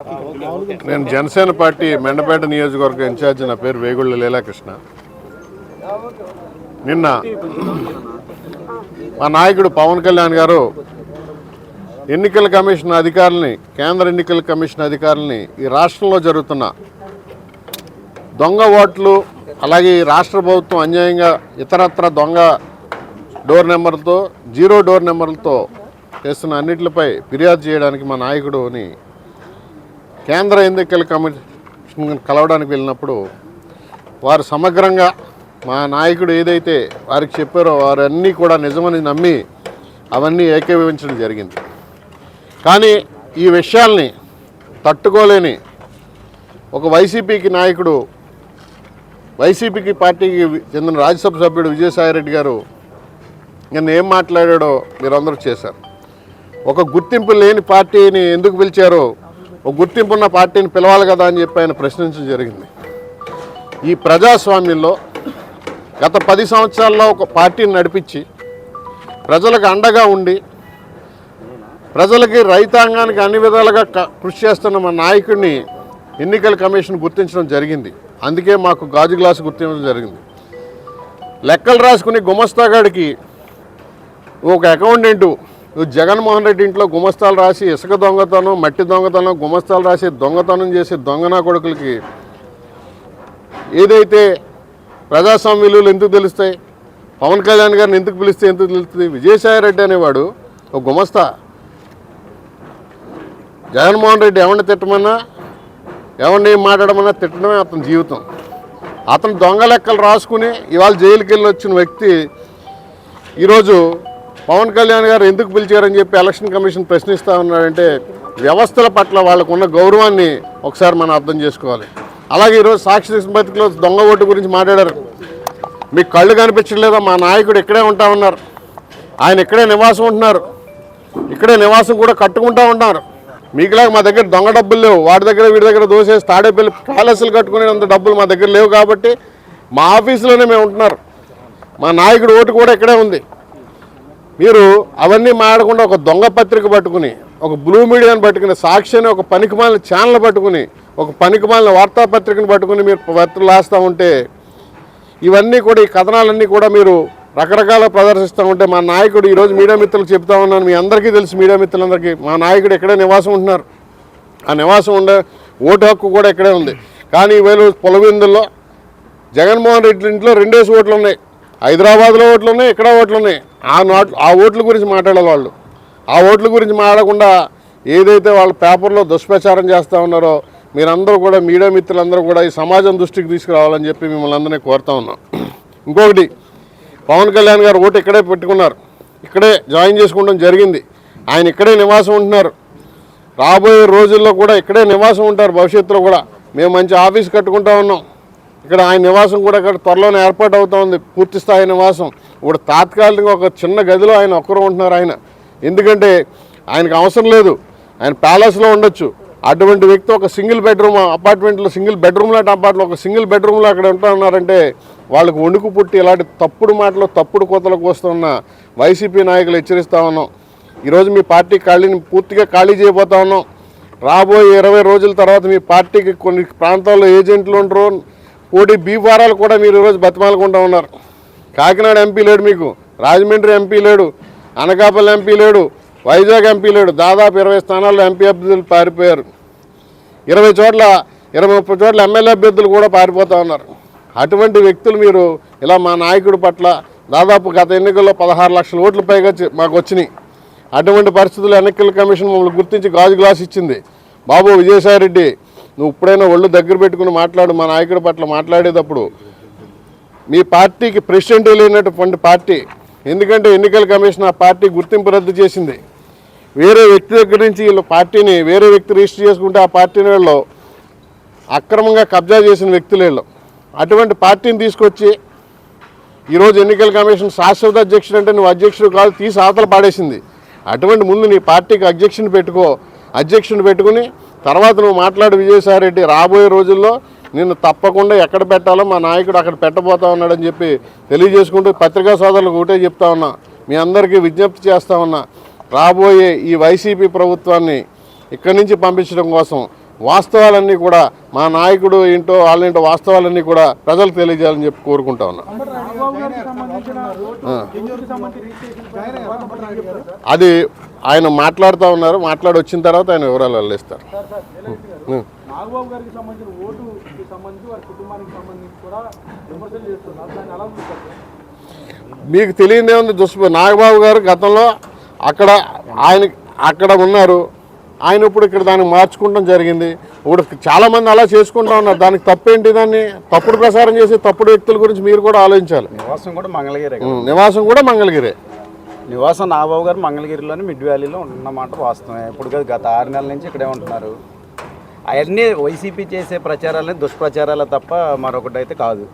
నేను జనసేన పార్టీ మెండపేట నియోజకవర్గ ఇన్ఛార్జి. నా పేరు వేగుళ్ళ లీలాకృష్ణ. నిన్న మా నాయకుడు పవన్ కళ్యాణ్ గారు ఎన్నికల కమిషన్ అధికారులని, కేంద్ర ఎన్నికల కమిషన్ అధికారులని ఈ రాష్ట్రంలో జరుగుతున్న దొంగ ఓట్లు, అలాగే ఈ రాష్ట్ర ప్రభుత్వం అన్యాయంగా ఇతరత్ర దొంగ డోర్ నెంబర్లతో, జీరో డోర్ నెంబర్లతో చేస్తున్న అన్నిటిపై ఫిర్యాదు చేయడానికి మా నాయకుడుని కేంద్ర ఎన్నికల కమిషన్ కలవడానికి వెళ్ళినప్పుడు వారు సమగ్రంగా మా నాయకుడు ఏదైతే వారికి చెప్పారో వారన్నీ కూడా నిజమని నమ్మి అవన్నీ ఏకీభవించడం జరిగింది. కానీ ఈ విషయాల్ని తట్టుకోలేని ఒక వైసీపీకి నాయకుడు, వైసీపీకి పార్టీకి చెందిన రాజ్యసభ సభ్యుడు విజయసాయిరెడ్డి గారు నిన్న ఏం మాట్లాడాడో మీరందరూ చేశారు. ఒక గుర్తింపు లేని పార్టీని ఎందుకు పిలిచారో, ఒక గుర్తింపు ఉన్న పార్టీని పిలవాలి కదా అని చెప్పి ఆయన ప్రశ్నించడం జరిగింది. ఈ ప్రజాస్వామ్యంలో గత 10 సంవత్సరాల్లో ఒక పార్టీని నడిపించి ప్రజలకు అండగా ఉండి ప్రజలకి, రైతాంగానికి అన్ని విధాలుగా కృషి చేస్తున్న మా నాయకుడిని ఎన్నికల కమిషన్ గుర్తించడం జరిగింది. అందుకే మాకు గాజు గ్లాసు గుర్తించడం జరిగింది. లెక్కలు రాసుకుని గుమస్తాగాడికి ఒక అకౌంటెంటు జగన్మోహన్ రెడ్డి ఇంట్లో గుమస్తాలు రాసి ఇసుక దొంగతనం, మట్టి దొంగతనం, గుమస్తాలు రాసి దొంగతనం చేసి దొంగనా కొడుకులకి ఏదైతే ప్రజాస్వామ్య విలువలు ఎందుకు తెలుస్తాయి, పవన్ కళ్యాణ్ గారిని ఎందుకు పిలిస్తే ఎందుకు తెలుస్తుంది? విజయసాయిరెడ్డి అనేవాడు ఒక గుమస్తా. జగన్మోహన్ రెడ్డి ఎవరిని తిట్టమన్నా, ఎవరిని మాట్లాడమన్నా తిట్టడమే అతని జీవితం. అతను దొంగ లెక్కలు రాసుకుని ఇవాళ జైలుకి వెళ్ళి వచ్చిన వ్యక్తి ఈరోజు పవన్ కళ్యాణ్ గారు ఎందుకు పిలిచారని చెప్పి ఎలక్షన్ కమిషన్ ప్రశ్నిస్తూ ఉన్నాడంటే వ్యవస్థల పట్ల వాళ్ళకు ఉన్న గౌరవాన్ని ఒకసారి మనం అర్థం చేసుకోవాలి. అలాగే ఈరోజు సాక్షి సంపత్తిలో దొంగ ఓటు గురించి మాట్లాడారు. మీకు కళ్ళు కనిపించలేదా? మా నాయకుడు ఇక్కడే ఉంటా ఉన్నారు, ఆయన ఇక్కడే నివాసం ఉంటున్నారు, ఇక్కడే నివాసం కూడా కట్టుకుంటూ ఉంటారు. మీకులాగా మా దగ్గర దొంగ డబ్బులు లేవు. వాడి దగ్గర వీడి దగ్గర దోసేసి తాడేపల్లి ప్యాలెస్లు కట్టుకునేంత డబ్బులు మా దగ్గర లేవు. కాబట్టి మా ఆఫీసులోనే మేము ఉంటున్నారు. మా నాయకుడు ఓటు కూడా ఇక్కడే ఉంది. మీరు అవన్నీ మాడకుండా ఒక దొంగ పత్రిక పట్టుకుని, ఒక బ్లూ మీడియాని పట్టుకుని, సాక్షి అని ఒక పనికిమాలిన ఛానల్ పట్టుకుని, ఒక పనికిమాలిన వార్తాపత్రికను పట్టుకుని మీరు పత్రికలు రాస్తూ ఉంటే, ఇవన్నీ కూడా ఈ కథనాలన్నీ కూడా మీరు రకరకాల ప్రదర్శిస్తూ ఉంటే, మా నాయకుడు ఈరోజు మీడియా మిత్రులకు చెప్తా ఉన్నాను, మీ అందరికీ తెలుసు, మీడియా మిత్రులందరికీ మా నాయకుడు ఇక్కడే నివాసం ఉంటున్నారు. ఆ నివాసం ఉండే ఓటు హక్కు కూడా ఇక్కడే ఉంది. కానీ వీళ్ళు పొలవిందుల్లో జగన్మోహన్ రెడ్డి ఇంట్లో 2 ఓట్లు ఉన్నాయి, హైదరాబాద్లో ఓట్లు ఉన్నాయి, ఇక్కడ ఓట్లు ఉన్నాయి. ఆ ఓట్ల గురించి మాట్లాడాలి వాళ్ళు. ఆ ఓట్ల గురించి మాట్లాడకుండా ఏదైతే వాళ్ళ పేపర్లో దుష్ప్రచారం చేస్తూ ఉన్నారో మీరందరూ కూడా, మీడియా మిత్రులందరూ కూడా ఈ సమాజం దృష్టికి తీసుకురావాలని చెప్పి మిమ్మల్ని అందరినీ కోరుతా ఉన్నాం. ఇంకొకటి, పవన్ కళ్యాణ్ గారు ఓటు ఇక్కడే పెట్టుకున్నారు, ఇక్కడే జాయిన్ చేసుకోవడం జరిగింది. ఆయన ఇక్కడే నివాసం ఉంటున్నారు. రాబోయే రోజుల్లో కూడా ఇక్కడే నివాసం ఉంటారు. భవిష్యత్తులో కూడా మేము మంచి ఆఫీస్ కట్టుకుంటా ఉన్నాం. ఇక్కడ ఆయన నివాసం కూడా ఇక్కడ త్వరలోనే ఏర్పాటు అవుతూ ఉంది, పూర్తి స్థాయి నివాసం. ఇప్పుడు తాత్కాలికంగా ఒక చిన్న గదిలో ఆయన ఒక్కరు ఉంటున్నారు. ఆయన ఎందుకంటే ఆయనకు అవసరం లేదు, ఆయన ప్యాలెస్లో ఉండొచ్చు. అటువంటి వ్యక్తి ఒక సింగిల్ బెడ్రూమ్ అపార్ట్మెంట్లో, సింగిల్ బెడ్రూమ్ లాంటి అపార్ట్లో ఒక సింగిల్ బెడ్రూమ్లో అక్కడ ఉంటా ఉన్నారంటే వాళ్ళకు వణుకు పుట్టి ఇలాంటి తప్పుడు మాటలు, తప్పుడు కోతలకు వస్తున్న వైసీపీ నాయకులు హెచ్చరిస్తూ ఉన్నాం. ఈరోజు మీ పార్టీ పూర్తిగా ఖాళీ చేయబోతా ఉన్నాం. రాబోయే 20 రోజుల తర్వాత మీ పార్టీకి కొన్ని ప్రాంతాల్లో ఏజెంట్లు ఉండరు, పోటీ బీఫారాలు కూడా మీరు ఈరోజు బతిమాలకుంటూ ఉన్నారు. కాకినాడ ఎంపీ లేడు, మీకు రాజమండ్రి ఎంపీ లేడు, అనకాపల్లి ఎంపీ లేడు, వైజాగ్ ఎంపీ లేడు. దాదాపు 20 స్థానాల్లో ఎంపీ అభ్యర్థులు పారిపోయారు. 20 చోట్ల 20-30 చోట్ల ఎమ్మెల్యే అభ్యర్థులు కూడా పారిపోతూ ఉన్నారు. అటువంటి వ్యక్తులు మీరు ఇలా మా నాయకుడి పట్ల దాదాపు గత ఎన్నికల్లో 16 లక్షల ఓట్లు పైగా మాకు వచ్చినాయి. అటువంటి పరిస్థితులు ఎన్నికల కమిషన్ మమ్మల్ని గుర్తించి గాజు గ్లాస్ ఇచ్చింది. బాబు విజయసాయిరెడ్డి, నువ్వు ఇప్పుడైనా ఒళ్ళు దగ్గర పెట్టుకుని మాట్లాడు. మా నాయకుడి పట్ల మాట్లాడేటప్పుడు మీ పార్టీకి ప్రెసిడెంట్ లేనటువంటి పార్టీ, ఎందుకంటే ఎన్నికల కమిషన్ ఆ పార్టీ గుర్తింపు రద్దు చేసింది. వేరే వ్యక్తి దగ్గర నుంచి వీళ్ళ పార్టీని వేరే వ్యక్తి రిజిస్టర్ చేసుకుంటే ఆ పార్టీని వీళ్ళు అక్రమంగా కబ్జా చేసిన వ్యక్తులు వీళ్ళు. అటువంటి పార్టీని తీసుకొచ్చి ఈరోజు ఎన్నికల కమిషన్ శాశ్వత అధ్యక్షుడు అంటే నువ్వు అధ్యక్షుడు కాదు, తీసి అవతల పాడేసింది. అటువంటి ముందు నీ పార్టీకి అధ్యక్షుని పెట్టుకుని తర్వాత నువ్వు మాట్లాడు. విజయసాయిరెడ్డి, రాబోయే రోజుల్లో నిన్ను తప్పకుండా ఎక్కడ పెట్టాలో మా నాయకుడు అక్కడ పెట్టబోతా ఉన్నాడని చెప్పి తెలియజేసుకుంటూ పత్రికా సోదరులకు ఒకటే చెప్తా ఉన్నా, మీ అందరికీ విజ్ఞప్తి చేస్తా ఉన్నా, రాబోయే ఈ వైసీపీ ప్రభుత్వాన్ని ఇక్కడి నుంచి పంపించడం కోసం వాస్తవాలన్నీ కూడా మా నాయకుడు ఏంటో వాళ్ళేంటో వాస్తవాలన్నీ కూడా ప్రజలకు తెలియజేయాలని చెప్పి కోరుకుంటా ఉన్నా. అది ఆయన మాట్లాడుతూ ఉన్నారు, మాట్లాడి వచ్చిన తర్వాత ఆయన వివరాలు వెళ్ళిస్తారు. నాగబాబు గారికి సంబంధించిన ఓటుకి సంబంధించి వారి కుటుంబానికి సంబంధించి కూడా విమర్శలు చేస్తున్నారు. దాన్ని ఎలా చూస్తారు? మీకు తెలియదే ఉంది. నాగబాబు గారు గతంలో అక్కడ ఉన్నారు, ఆయన ఇప్పుడు ఇక్కడ దాన్ని మార్చుకోవడం జరిగింది. ఇప్పుడు చాలామంది అలా చేసుకుంటా ఉన్నారు. దానికి తప్పేంటి? దాన్ని తప్పుడు ప్రసారం చేసి తప్పుడు వ్యక్తుల గురించి మీరు కూడా ఆలోచించాలి. నివాసం కూడా మంగళగిరి, నివాసం కూడా మంగళగిరే. నివాసం నాగబాబు గారు మంగళగిరిలోని మిడ్ వ్యాలీలో ఉన్నమాట వాస్తవమే. ఇప్పుడు గత 6 నెలల నుంచి ఇక్కడే ఉంటున్నారు. అవన్నీ వైసీపీ చేసే ప్రచారాలని దుష్ప్రచారాలు తప్ప మరొకటి అయితే కాదు.